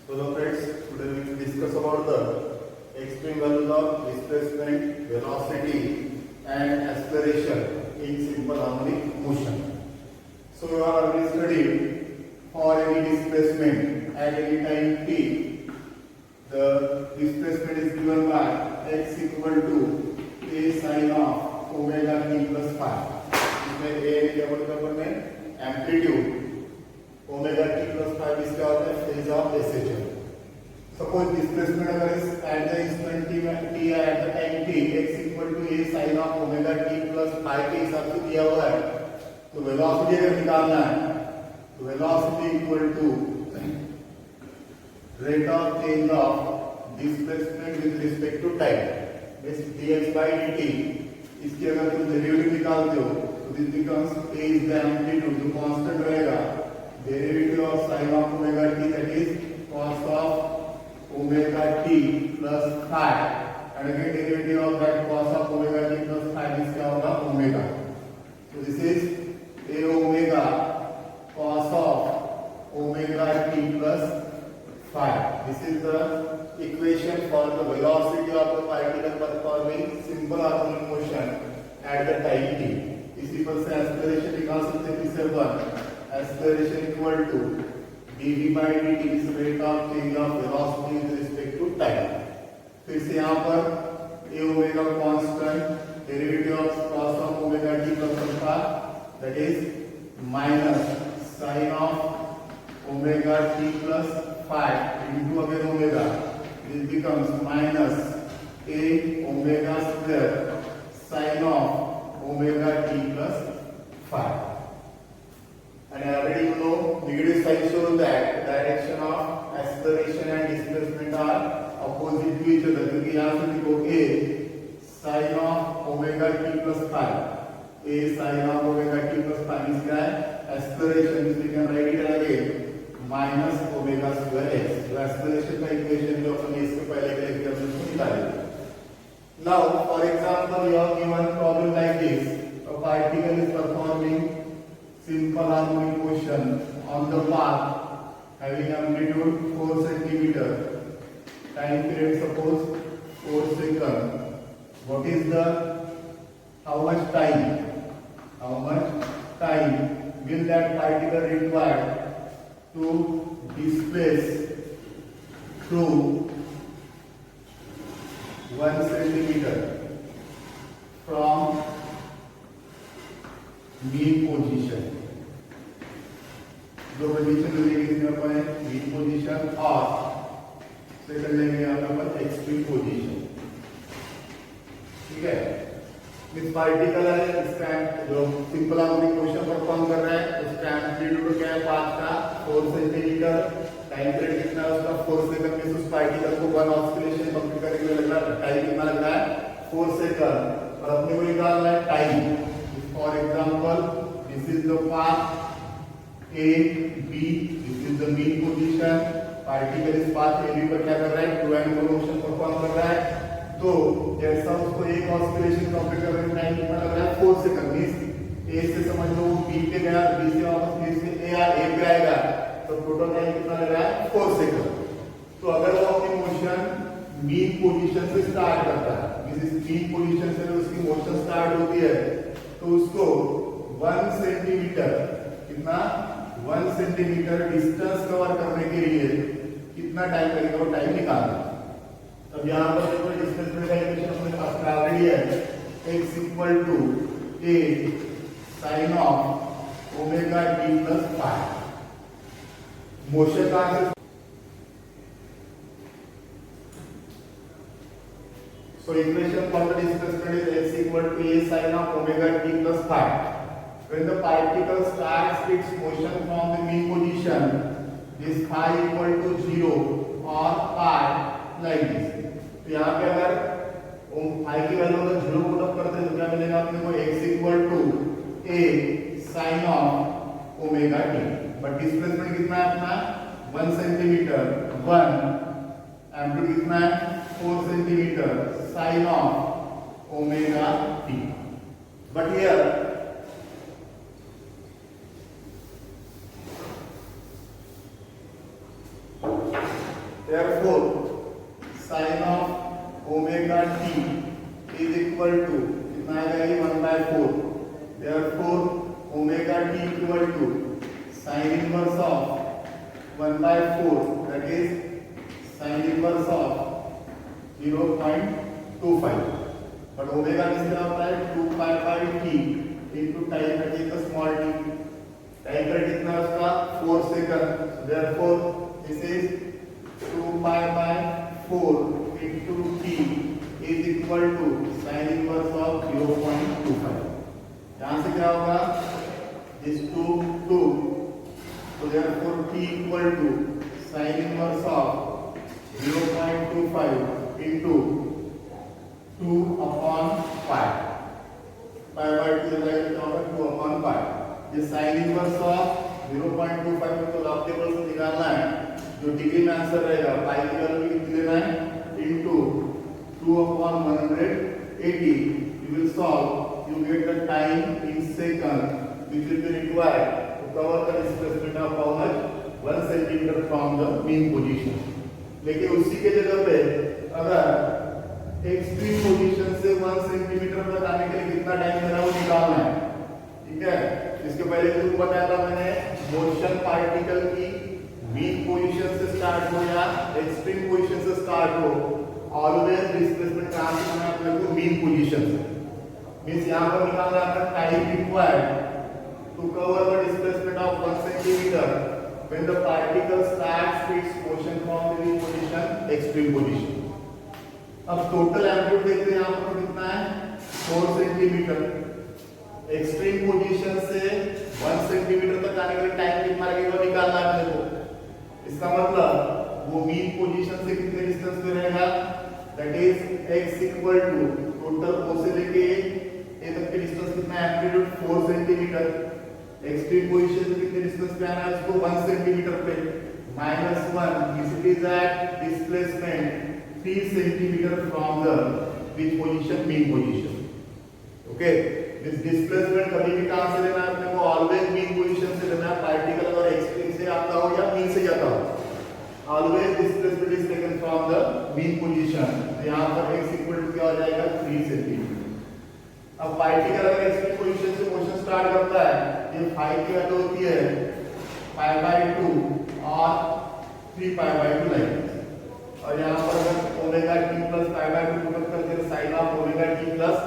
Hello friends, today we will discuss about the extreme values of displacement, velocity and acceleration in simple harmonic motion. So we have already studied for any displacement at any time t, the displacement is given by x equal to a sin of omega t plus phi. इसमें a क्या बोलते हैं अपन ने amplitude omega T plus five इसका होता है phase of SHL. Suppose displacement अगर इस एट द इंस्टेंट टी में टी है at the time t x equal to a sin of omega T plus five के हिसाब से दिया हुआ है, तो वेलोसिटी अगर निकालना है तो velocity equal to rate of change of displacement with respect to time this dx by dt. इसकी अगर तुम डेरिवेटिव निकालते हो तो this becomes a is the amplitude जो कांस्टेंट रहेगा, derivative of sin of omega t, that is cos of omega t plus phi, and again derivative of that cos of omega t plus phi is क्या होगा omega. So this is a omega cos of omega t plus phi. This is the equation for the velocity of the particle performing simple harmonic motion at the time t. इसी पर से acceleration निकाल सकते हैं किससे अपन, acceleration equal to dv by dt is rate of change of velocity with respect to time. फिर से यहाँ पर a omega constant, derivative of cos of omega t plus alpha, that is minus sin of omega t plus phi into again omega. This becomes minus a omega square sin of omega t plus phi. And already you know negative sign shows that direction of acceleration and displacement are opposite to each other. क्योंकि यहाँ से देखो a sin of omega t plus phi, a sin of omega t plus phi is क्या है acceleration, which we can write it again minus omega square x. तो acceleration का equation जो अपन इसके पहले के एग्जाम्पल में निकाले. Now for example you have given problem like this: a particle is performing simple harmonic motion on the path having amplitude 4 centimeter, time period suppose 4 seconds. What is the how much time will that particle require to displace through 1 centimeter from mean position. दो position लेंगे इसमें अपन mean position और second लेंगे यहाँ पर extreme position. ठीक है, इस पार्टिकल है इसका जो सिंपल हार्मोनिक मोशन परफॉर्म कर रहा है, उसका एम्पलीट्यूड क्या है पाथ का 4 सेंटीमीटर, टाइम पीरियड कितना है उसका 4 सेकंड में. उस पार्टिकल को वन ऑस्किलेशन कंप्लीट करने के लिए लग रहा है टाइम कितना लग रहा है 4 सेकंड, और अपने को निकालना है time. For example, this is the path A, B, this is the mean position. Particle इस path A, B पर क्या कर रहा है, टू एंगल मोशन परफॉर्म कर रहा है. तो जैसा उसको एक ऑस्किलेशन कंप्लीट करने में टाइम कितना लग रहा है 4 सेकंड. मींस A से समझ लो B पे गया, B से वापस B से A पे आएगा, तो टोटल टाइम कितना लग रहा है 4 सेकंड. तो अगर वो अपनी मोशन मीन पोजीशन से स्टार्ट करता है, मींस मीन पोजीशन से उसकी मोशन स्टार्ट होती है, तो उसको 1 सेंटीमीटर कितना 1 सेंटीमीटर डिस्टेंस कवर करने के लिए कितना टाइम लगेगा वो टाइम निकालना. अब यहाँ पर देखो डिस्प्लेसमेंट का इक्वेशन अपने पास ऑलरेडी है, x equal to a sin of omega t plus phi. Motion कहाँ से So equation for the displacement is x equal to a sin of omega t plus phi. When the particle starts its motion from the mean position, this phi equal to 0 or pi like this. तो यहाँ पे अगर phi की value अगर 0 put up करते हैं तो क्या मिलेगा अपने को x equal to a sin of omega t. But displacement कितना है अपना 1 सेंटीमीटर, 1 एम्पलीट्यूड कितना है 4 centimeter sin of omega t. But here therefore sin of omega t is equal to कितना आएगा ये 1/4, therefore omega t equal to sin inverse of 1/4, that is sin inverse of 0.25, but omega किसका होता है 2 pi by t into time that is the small t, time period कितना है उसका 4 second, therefore this is 2 pi by 4 into t is equal to sin inverse of 0.25. यहाँ से क्या होगा this 2 so therefore t equal to sin inverse of 0.25 into 2 upon pi, pi by 2 क्या होगा 2 upon pi. ये sin इनवर्स ऑफ 0.25 को log table से निकालना है, जो डिग्री में आंसर रहेगा पाई की वैल्यू कितनी लेना है into 2 upon 180. You will solve, you get the time in second which will be required to cover the displacement of how much 1 centimeter from the mean position. लेकिन उसी के जगह पे अगर एक्सट्रीम पोजीशन से 1 सेंटीमीटर तक आने के लिए कितना टाइम लेना है वो निकालना है, ठीक है. इसके पहले जो बताया था मैंने, मोशन पार्टिकल की मीन पोजीशन से स्टार्ट हो या एक्सट्रीम पोजीशन से स्टार्ट हो, ऑलवेज डिस्प्लेसमेंट कहां से करना है अपने को मीन पोजीशन से. मींस यहां पर निकालना है अपना time required to cover the displacement of 1 centimetre when the particle starts its motion from the mean position extreme position. अब टोटल एम्पलीट्यूड देखते हैं यहां पर कितना है 4 सेंटीमीटर. एक्सट्रीम पोजीशन से 1 सेंटीमीटर तक आने के लिए टाइम कितना लगेगा निकालना है अपने को. इसका मतलब वो मीन पोजीशन से कितने डिस्टेंस पे रहेगा, that is x equal to total O से लेके A तक के डिस्टेंस कितना है एम्पलीट्यूड 4 सेंटीमीटर. एक्सट्रीम पोजीशन से कितने डिस्टेंस पे आना है उसको 1 सेंटीमीटर पे -1 it is at displacement 3 centimetre from the which position mean position. Okay, this displacement कभी भी कहां से लेना है अपने को, ऑलवेज मीन पोजीशन से लेना है. पार्टिकल अगर एक्सट्रीम से आता हो या मीन से जाता हो, always displacement is taken from the mean position. तो यहां पर x इक्वल टू क्या हो जाएगा 3 सेंटीमीटर. अब पार्टिकल अगर एक्सट्रीम पोजीशन से मोशन स्टार्ट करता है, ये phi की वैल्यू होती है pi by 2 और 3 pi by 2 लाइक. और यहां पर अगर omega t plus pi by 2 को करके sin of omega t plus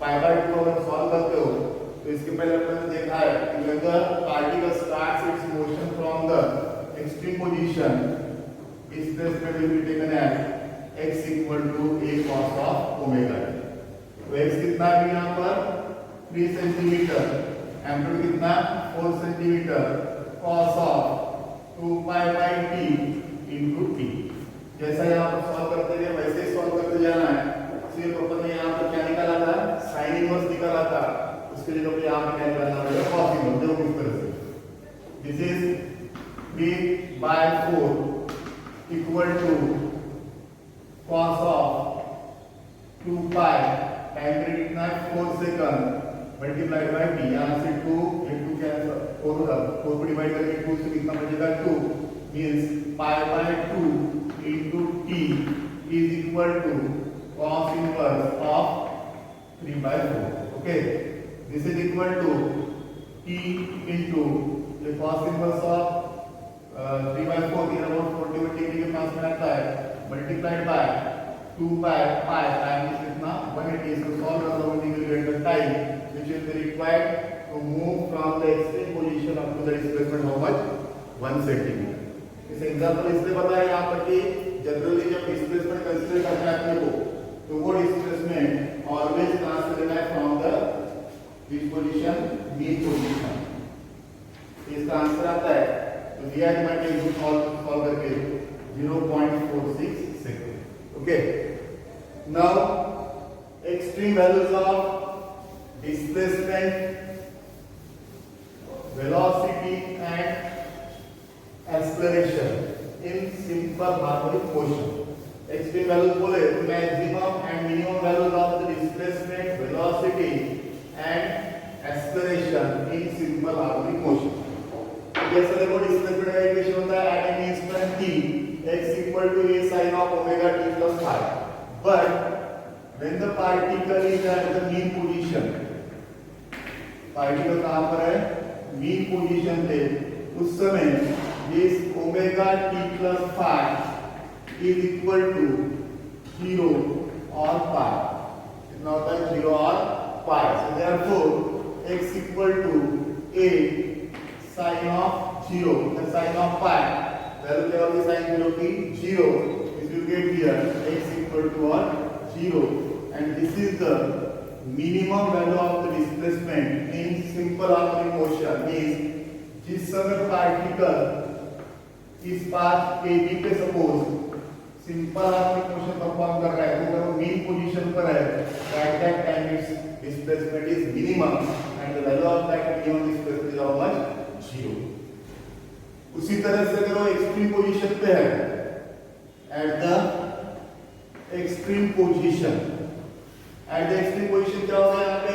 pi by 2 अगर सॉल्व करते हो तो इसके पहले हमने देखा है कि when the particle starts its motion from the extreme position, displacement will be taken as x equal to a cos of omega t. तो x कितना है यहाँ पर 3 सेंटीमीटर, एम्पलीट्यूड कितना 4 centimetre, cos of 2 pi by t into t. जैसा यहाँ पर solve करते गए वैसे ही सॉल्व करते जाना है. सिर्फ अपन ने यहाँ पर क्या निकाला था, साइन इनवर्स निकाला था, उसके जगह पे यहाँ पे क्या निकालना पड़ेगा कॉस इनवर्स. देखो किस तरह से this is 3/4 equal to cos of 2 pi, time period कितना है 4 सेकंड मल्टीप्लाइड बाय t. यहाँ से 2 into क्या 4 होगा, 4 को डिवाइड करके 2 से कितना बचेगा 2, means pi by 2 into t is equal to cos inverse of 3/4. Okay, this is equal to t into the cos inverse of 3/4 की अबाउट 40 डिग्री के पास में आता है, multiplied by 2 pi time is कितना 180. इसको सॉल्व करना होगा, you will get the time which will be required to move from the extreme position up to the displacement how much 1 centimeter. इस एग्जांपल इसलिए बताया यहाँ पर कि जनरली जब डिस्प्लेसमेंट कंसीडर करते हैं अपने को तो वो डिस्प्लेसमेंट ऑलवेज कहां से लेना है from the which position mean position. इसका आंसर आता है तो दिया है मैंने इसको सॉल्व करके 0.46 second. Okay, now extreme values of displacement, velocity and acceleration in simple harmonic motion. Extreme values बोले तो maximum and minimum values of the displacement, velocity and acceleration in simple harmonic motion. जैसे देखो displacement का equation होता है at an instant t x equal to a of omega t plus phi. But when the particle is at the mean position, particle कहां पर है? Mean position पे, उस समय this omega T plus five is equal to 0 और pi. कितना होता है? 0 और pi. So therefore x equal to a sin of 0 and sin of pi. Value क्या होगी sin 0 की? 0. This will get here x equal to or 0, and this is the minimum value of the displacement in simple harmonic motion. Means जिस समय particle इस path A B पे suppose simple harmonic motion perform कर रहा है, तो अगर वो मीन पोजीशन पर है, at that time its displacement is minimum and the value of that minimum displacement is how much? 0. उसी तरह से अगर वो एक्सट्रीम पोजीशन पे है, at the extreme position, at the extreme position क्या होगा? यहाँ पे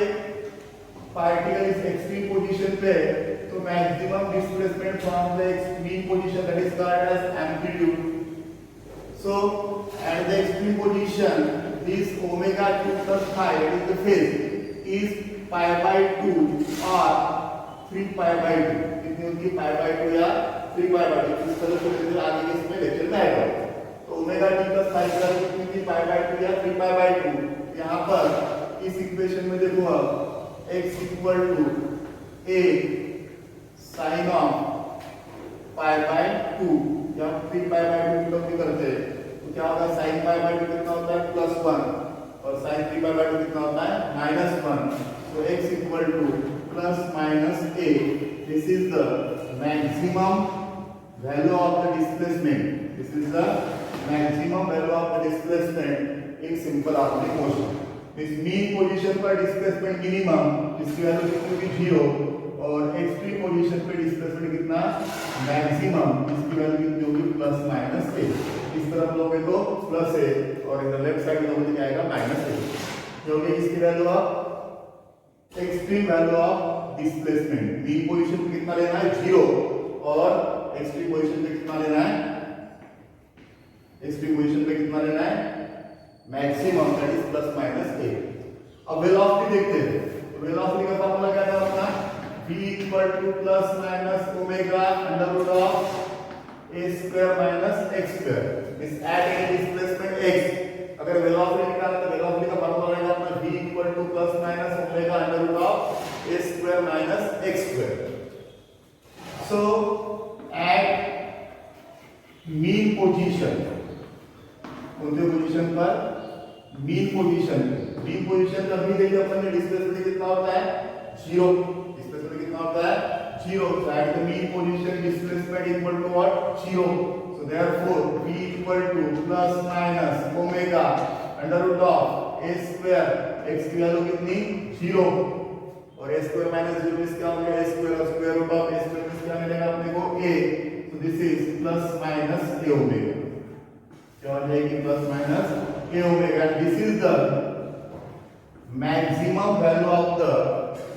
पार्टिकल इस एक्सट्रीम पोजीशन पे, तो maximum displacement from the mean position, that is called as amplitude. So at the extreme position, this omega 2 plus phi, that is the phase, is pi by 2 or 3 pi by 2. कितनी होगी? pi by 2 या 3 pi by 2. इस तरह से आगे के इसमें lecture में आएगा. तो ओमेगा टी प्लस फाई की वैल्यू कितनी थी? पाई बाय 2 या 3 पाई बाय 2. यहाँ पर इस इक्वेशन में देखो अब x equal to a sine of pi by 2 या 3 पाई बाय 2 की कॉपी करते हैं, तो क्या होगा? साइन पाई बाय 2 कितना होता है? +1, और साइन 3 पाई बाय 2 कितना होता है? -1. तो x equal two plus minus a. This is the maximum value of the displacement. This is the maximum value of the displacement in simple harmonic motion. This mean position पर displacement minimum, जिसकी value कितनी होगी? 0, और extreme position पे displacement कितना? Maximum, इसकी value कितनी होगी? +-a. इस तरफ लोगे तो प्लस a और इधर लेफ्ट साइड में लोगे तो क्या आएगा? -a. क्योंकि इसकी value of extreme value of displacement. Mean position पे कितना लेना है? 0, और एक्सट्रीम पोजीशन पे कितना लेना है? एक्सट्रीम पोजीशन पे कितना लेना है? Maximum, that is +-a. अब वेलोसिटी देखते हैं. तो वेलोसिटी का फार्मूला क्या था अपना? v equal to + omega under root of a square minus x square. Is at a displacement x. अगर वेलोसिटी निकालना तो वेलोसिटी का फार्मूला रहेगा अपना v equal to + omega under root of a square minus x square. So at mean position, उनके position पर mean position कभी देखिए अपन ने डिस्प्लेसमेंट कितना होता है? 0. डिस्प्लेसमेंट कितना होता है? 0. So at the mean position displacement equal to what? 0. So therefore v equal to + omega under root of a square. x की वैल्यू कितनी? 0, और a स्क्वायर माइनस 0 इस क्या हो गया? a स्क्वायर और square root of a square में क्या मिलेगा अपने को? a. So this is +-a omega. क्या हो जाएगी? +-a omega. This is the maximum value of the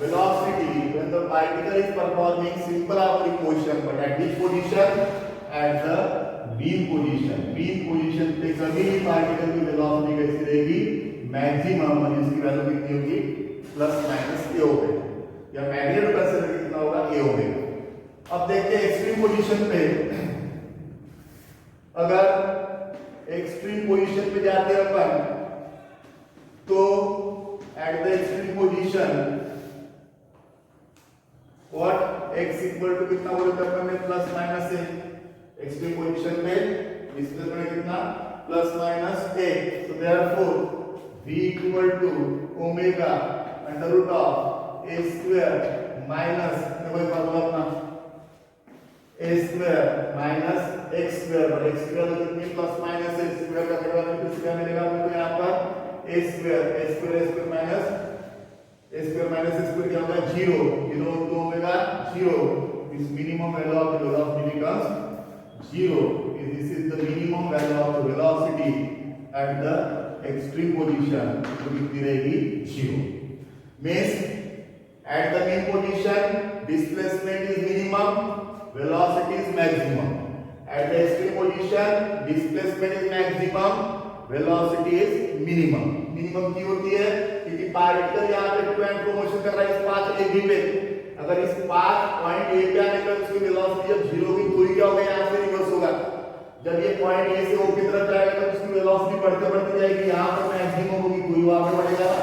velocity when the particle is performing simple harmonic motion. But at which position? At the mean position. Mean position पे कभी भी particle की velocity कैसी रहेगी? Maximum, और इसकी value कितनी होगी? +-a omega. या मैग्नेट कंसिडर कितना होगा? a omega. अब देखते हैं एक्सट्रीम पोजीशन पे. अगर एक्सट्रीम पोजीशन पे जाते हैं अपन, तो at the extreme position what? x equal to कितना बोले थे अपन ने? +-a. एक्सट्रीम पोजीशन पे डिस्प्लेसमेंट कितना? +-a. So therefore v equal to omega under root of a square minus, देखो ये फार्मूला अपना, a square minus x square. पर x स्क्वायर तो कितनी? +-a स्क्वायर का करवा तो कितना मिलेगा हमको? यहाँ पर a square minus a square क्या होगा? 0. 0 into omega 0. This minimum value of the velocity becomes 0. This is the minimum value of the velocity at the extreme position. तो कितनी रहेगी? 0. Means at the mean position displacement is minimum, velocity is maximum. At the extreme position, displacement is maximum, velocity is minimum. Minimum की होती है क्योंकि particle यहाँ पे to and fro motion कर रहा है इस पाथ ए बी पे। अगर इस पाथ पॉइंट ए पे आने पर उसकी वेलोसिटी जब जीरो की तो क्या होगा, यहाँ से रिवर्स होगा। जब ये पॉइंट ए से ओ की तरफ जाएगा तो उसकी वेलोसिटी बढ़ते बढ़ते जाएगी, यहाँ पर मैक्सिमम होगी, कोई वहां पे बढ़ेगा ना,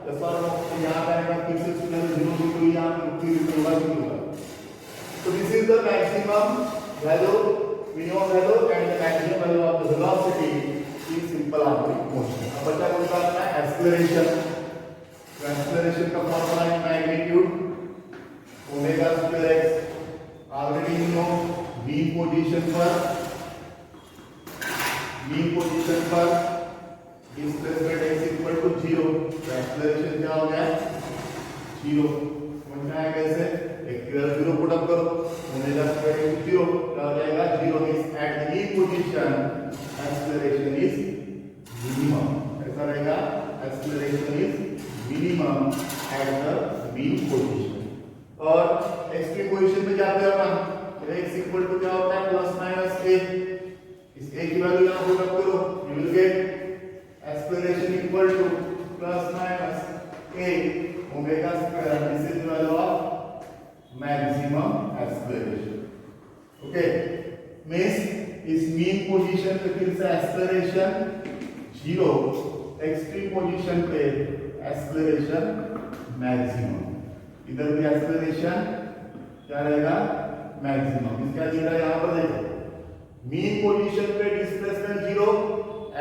तो यहाँ पे आएगा फिर से जीरो की कोई यहाँ पे फिर होगा। So this is the maximum value, minimum value and the maximum value of the velocity in simple harmonic motion. अब बच्चा कौन सा आता है acceleration. तो acceleration का फॉर्मूला है magnitude omega square x, already you know mean position पर displacement x equal to 0. तो acceleration क्या हो गया 0. समझना है कैसे, जीरो पुट अप करो, ओमेगा स्क्वायर इनटू जीरो क्या हो जाएगा 0 means at the mean position acceleration is minimum. ऐसा रहेगा acceleration is minimum at the mean position. और एक्सट्रीम पोजीशन पे जाते हैं अपन, x इक्वल टू क्या होता है प्लस माइनस a, इस a की वैल्यू यहां पुट अप करो, you will get acceleration equal two plus minus a omega square, this is the value of maximum acceleration. Okay, means इस mean position पे फिर से acceleration 0, extreme position पे acceleration maximum, इधर भी acceleration क्या रहेगा maximum। इसका दिख रहा है यहाँ पर देखो, mean position पे displacement 0,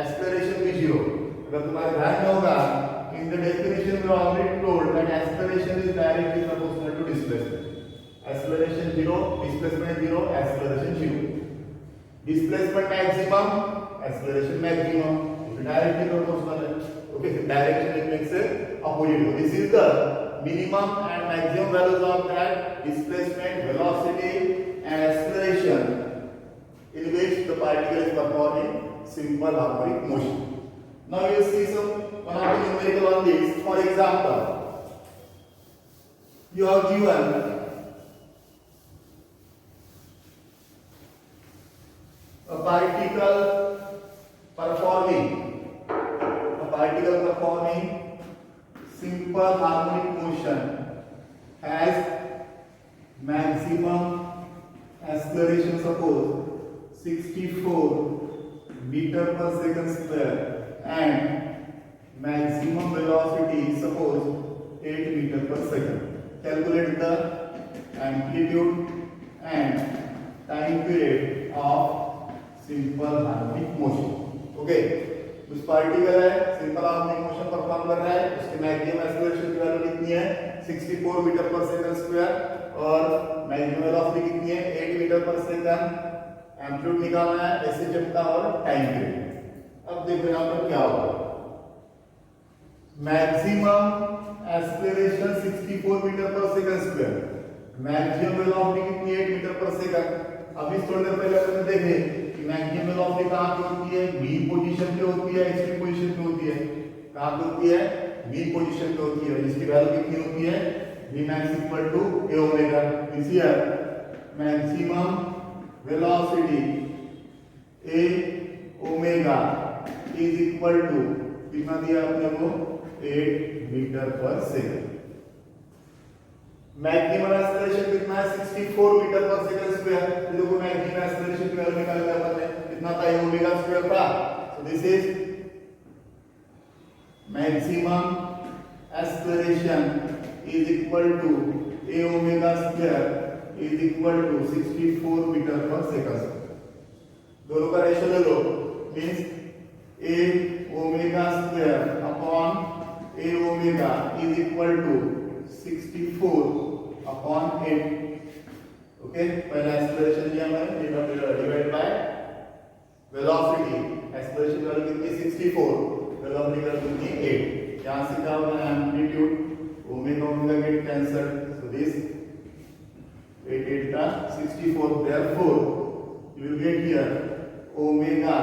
acceleration भी 0। अगर तुम्हारे ध्यान में होगा in the definition we already told that acceleration is directly proportional to displacement. Acceleration 0, displacement 0, acceleration 0. Displacement maximum, acceleration maximum. If directly proportional, okay, so direction it makes it opposite. This is the minimum and maximum values of that displacement, velocity, and acceleration in which the particle is performing simple harmonic motion. Now you will see one of the numerical on this. For example, you have given a particle performing simple harmonic motion has maximum acceleration, suppose 64 meter per second square, and maximum velocity, suppose 8 meter per second. Calculate the amplitude and time period of simple harmonic motion. Okay, उस particle है simple harmonic motion perform कर रहा है, उसकी maximum acceleration की value कितनी है 64 metre per second square, और मैक्सिमम वेलोसिटी कितनी है 8 मीटर पर सेकंड। एम्पलीट्यूड निकालना है, ऐसे चलता और टाइम पीरियड। अब देखो यहां पर क्या होगा, maximum acceleration 64 metre per second square, maximum velocity कितनी है 8 मीटर पर सेकंड। अभी थोड़ी देर पहले हमने देखे कि मैक्सिमम वेलोसिटी कहां पे होती है, मीन पोजीशन पे होती है, एक्सट्रीम पोजीशन पे होती है। कहां पे होती है, मीन पोजीशन पे होती है, जिसकी वैल्यू कितनी होती है Vmax equal to a omega. This here maximum velocity a omega is equal to कितना दिया आपने को 8 metre per second. Maximum acceleration कितना है 64 मीटर पर सेकंड स्क्वायर। देखो मैक्सिमम एक्सेलरेशन की वैल्यू निकाल लिया हमने, कितना था ओमेगा स्क्वायर था। So this is maximum acceleration is equal to a omega square is equal to 64 metre per second. दोनों का रेशियो ले लो, means a omega square upon a omega is equal to 64 upon 8। Okay, पहला acceleration दिया मैंने, divide by velocity. Acceleration value कितनी 64, velocity value कितनी 8। यहां से क्या होगा amplitude omega omega get cancel, so this 8 8 का 64, therefore you will get here omega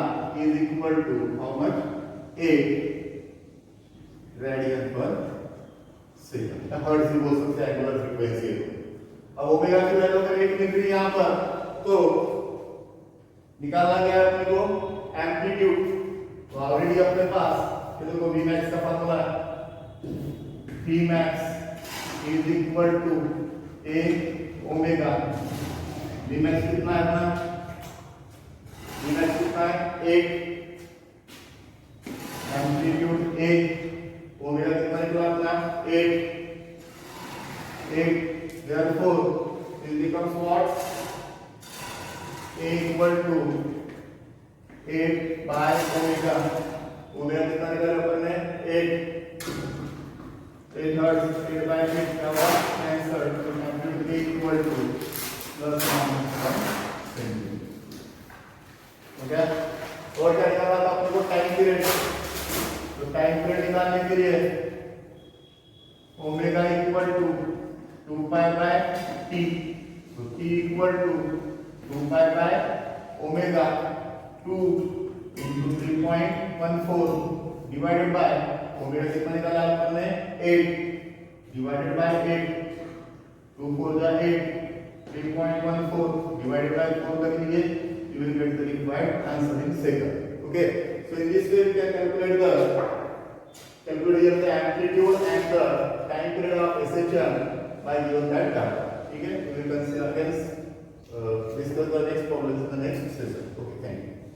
is equal to how much 8 radian पर सेकंड। हर्ट्ज भी बोल सकते हैं, एंगुलर फ्रीक्वेंसी। अब ओमेगा की वैल्यू अगर 8 मिल रही है यहां पर, तो निकालना क्या है अपने को, एम्पलीट्यूड। तो ऑलरेडी अपने पास ये देखो V max का फॉर्मूला है, V max is equal to A omega. V max कितना है अपना, V max कितना है 8, एम्पलीट्यूड 8, ओमेगा कितना निकला अपना 8, therefore this becomes what, A equal to 8 by omega। Omega कितना निकाला अपन ने 8, 8 हर्ट्ज, 8 by 8 क्या हुआ आंसर। तो amplitude A equal to plus minus 1 centimetre. Okay, और क्या निकालना था अपने को, टाइम पीरियड। तो टाइम पीरियड निकालने के लिए omega equal to 2 pi by T, तो T equal to 2 pi by omega 2 into 3.14 divided by omega कितना निकाला अपन ने 8 डिवाइडेड बाय 8, 2 4 जा 8, 3.14 divided by 4 करेंगे, you will get the required answer in second. Okay, so in this way we can calculate here the amplitude and the time period of SHM by given that data. ठीक है, we will consider again discuss the next problems in the next session. Okay, thank you.